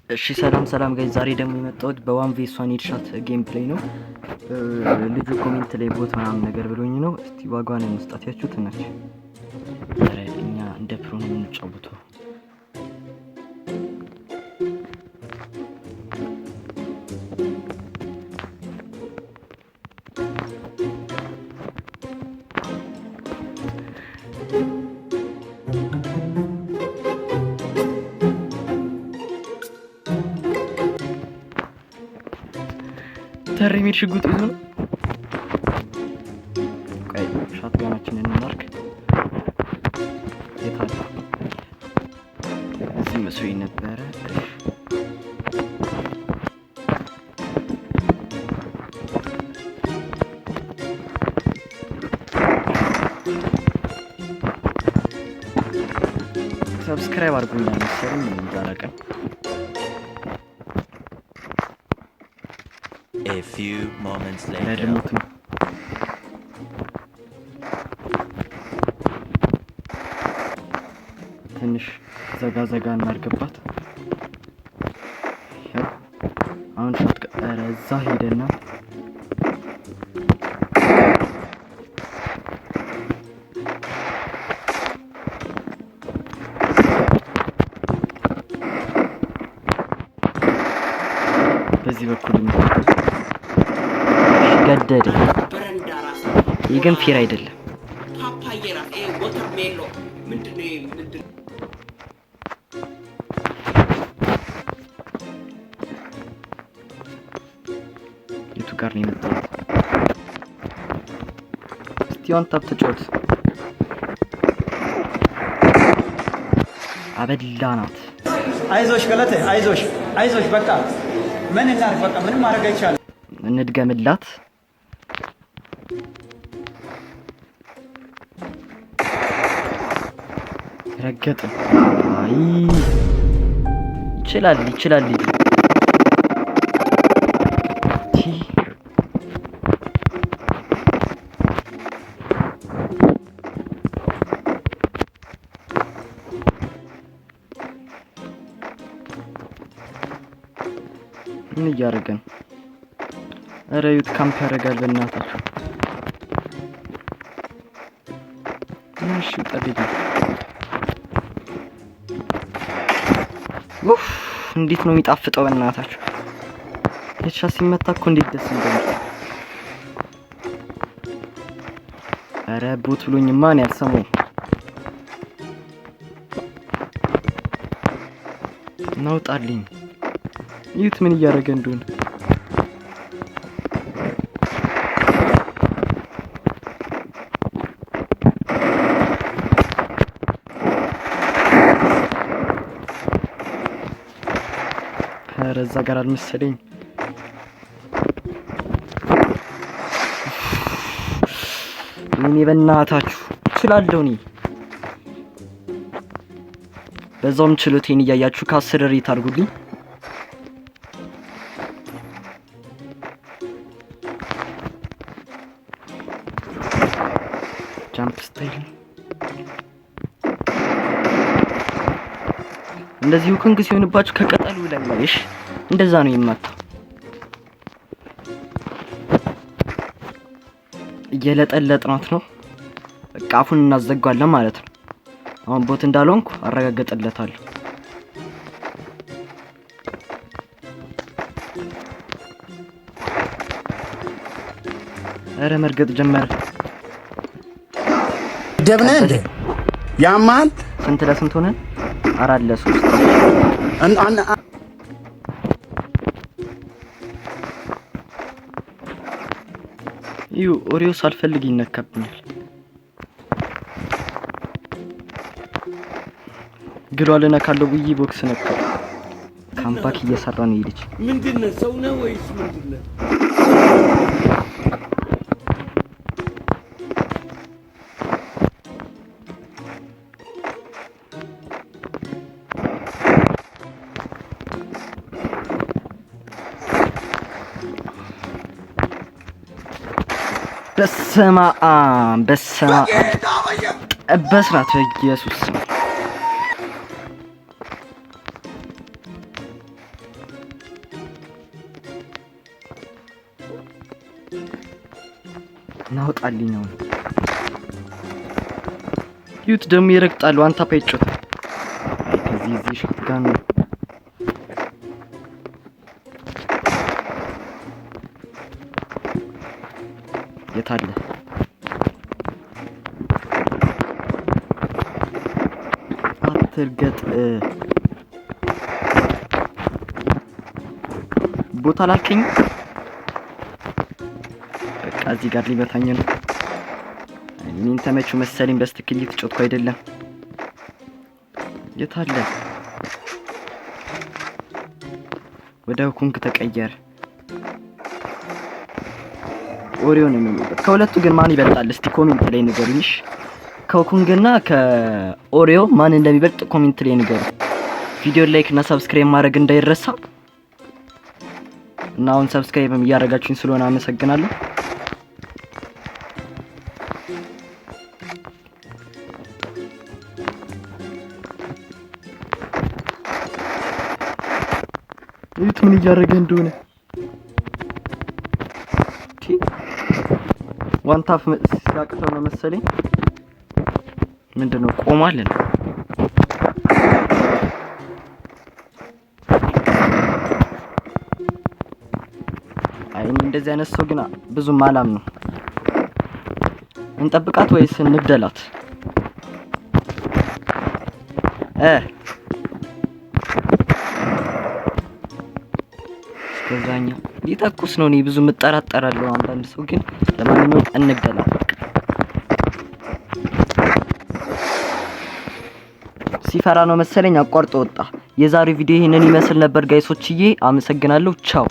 እሺ ሰላም ጋይስ፣ ዛሬ ደግሞ የመጣሁት በዋን ቬስ ዋን ሄድሻት ጌም ፕሌይ ነው። ልጁ ኮሜንት ላይ ቦት ምናምን ነገር ብሎኝ ነው። እስቲ ዋጋዋን እንስጣት። ያችሁት ነች። ኧረ እኛ እንደ ፕሮ ነው የምንጫወተው። ተሪሚድ ሽጉጥ ይዞ ነው። ቆይ ሻትጋናችንን እናርክ። የታለ? እዚህ መስሎኝ ነበረ። ሰብስክራይብ አድርጉኛል መሰለኝ እንዳላቀም። A few moments later. ትንሽ ዘጋ እናርግባት። አሁን ሻት እዛ ሄደና በዚህ በኩል ገደደ። ይህ ግን ፌር አይደለም። የቱ ጋር ነው የመጣሁት? እስቲ ዋን ታፕ ተጫወት። አበላናት። አይዞሽ ገለቴ፣ አይዞሽ በቃ ምን እናድርግ? በቃ ምንም ማድረግ አይቻልም። እንድገምላት። ረገጠ። አይ ይችላል ልጅ። ምን እያደረገን? ኧረ ዩት ካምፕ ያደርጋል በእናታችሁ። እሺ ጠብቂ። ኡፍ እንዴት ነው የሚጣፍጠው በእናታችሁ። ሄድሻት ሲመታ እኮ እንዴት ደስ እንደሚል። ኧረ ቦት ብሎኝማ እኔ አልሰማሁም። ናውጣልኝ። ዩት ምን እያደረገ እንደሆነ። ኧረ እዛ ጋር አልመሰለኝ። እኔ በእናታችሁ እችላለሁ። እኔ በዛውም ችሎቴን እያያችሁ ከ10 ሬት አድርጉልኝ። ጃምፕ ስታይል እንደዚህ ሁክንክ ሲሆንባችሁ ከቀጠሉ ላይ ነሽ። እንደዛ ነው የማታው። እየለጠለጥናት ነው። በቃ አፉን እናዘጋለን ማለት ነው። አሁን ቦት እንዳልሆንኩ አረጋግጥለታለሁ። ኧረ መርገጥ ጀመረ። ደብነ እንደ ያማን ስንት ለስንት ሆነ? 4-3 ኦሪዮ ሳልፈልግ ይነካብኛል። ግሏልና ካለው ብዬ ቦክስ ነካው። ካምፓክ እየሰራ ነው ይልች። ምንድነው? ሰው ነው ወይስ ምንድነው? በስመ አብ ጠበስናት በኢየሱስ ናውጣልኝ ነው ዩት ደግሞ ይረግጣሉ። አንተ ፓይጮት ከዚህ ሾትጋን የታለ አትርገጥ ቦታ ላልከኝ በቃ እዚህ ጋር ሊመታኝ ነው። እኔን ተመቹ መሰለኝ በስትክል እየተጫወትኩ አይደለም። የታለ ወደ ኩንግ ተቀየረ። ኦሪዮ ነው የሚመጣው። ከሁለቱ ግን ማን ይበልጣል? እስቲ ኮሜንት ላይ ንገሩኝ። ከኩንግና ከኦሪዮ ማን እንደሚበልጥ ኮሜንት ላይ ንገሩ። ቪዲዮ ላይክ እና ሰብስክራይብ ማድረግ እንዳይረሳ። እና አሁን ሰብስክራይብም እያደረጋችሁኝ ስለሆነ አመሰግናለሁ። እዩት ምን እያደረገ እንደሆነ። ዋን ታፍ ሲያቅተው ነው መሰለኝ። ምንድነው ቆሟል ነው? አይ እንደዚህ አይነት ሰው ግን ብዙም አላም ነው። እንጠብቃት ወይስ እንግደላት? ከዛኛው ሊተኩስ ነው። እኔ ብዙ ምጠራጠራለሁ አንዳንድ ሰው ግን ለማንኛውም እንግደላት። ሲፈራ ነው መሰለኝ አቋርጦ ወጣ። የዛሬው ቪዲዮ ይሄንን ይመስል ነበር ጋይሶችዬ፣ አመሰግናለሁ። ቻው